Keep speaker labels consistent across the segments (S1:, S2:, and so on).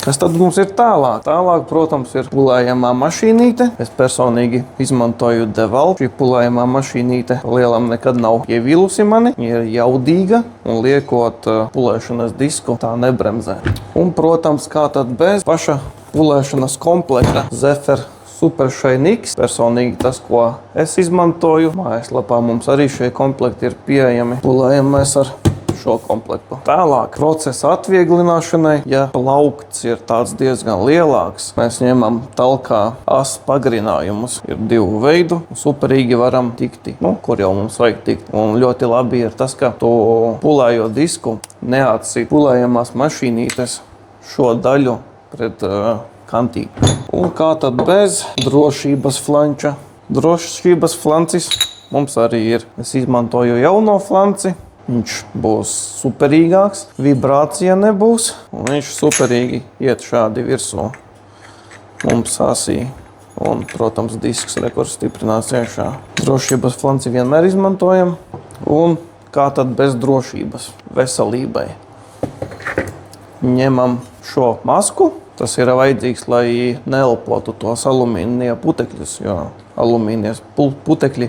S1: Kas tad mums ir tālāk? Tālāk, protams, ir pulējamā mašīnīte. Es personīgi izmantoju DeWalt. Šī pulējamā mašīnīte lielam nekad nav ievilusi mani. Ir jaudīga un liekot pulēšanas disku tā nebremzē. Un, protams, kā tad bez paša pulēšanas komplekta Zephyr Super Shine X. Personīgi tas, ko es izmantoju. Mājaslapā mums arī šie komplekti ir pieejami. Pulējam mēs ar šo komplektu. Tālāk, procesa atvieglināšanai, ja plaukts ir tāds diezgan lielāks, mēs ņemam talkā as pagarinājumus. Ir divu veidu. Superīgi varam tikti, kur jau mums vajag tikt. Un ļoti labi ir tas, ka to pulējo disku neatsit pulējamās mašīnītes šo daļu pret kantību. Un kā tad bez drošības flanča? Drošības flancis mums arī ir. Es izmantoju jauno flanci. Viņš būs superīgāks, vibrācija nebūs, un viņš superīgi iet šādi virsū. Mums asī. Un, protams, disks rekurs stiprinās iekšā. Drošības flanci vienmēr izmantojam. Un kā tad bez drošības? Veselībai. Ņemam šo masku. Tas ir vajadzīgs, lai neelpotu tos alumīnija putekļus, jo alumīnijas putekļi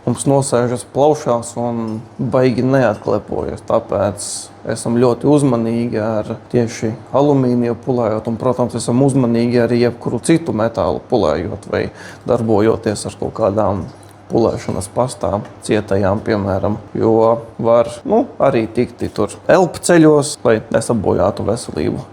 S1: mums nosēžas plaušās un baigi neatklepojas. Tāpēc esam ļoti uzmanīgi ar tieši alumīniju pulējot un, protams, esam uzmanīgi arī jebkuru citu metālu pulējot vai darbojoties ar kaut kādām pulēšanas pastām, cietajām, piemēram, jo var arī tikti tur elpceļos, lai nesabojātu veselību.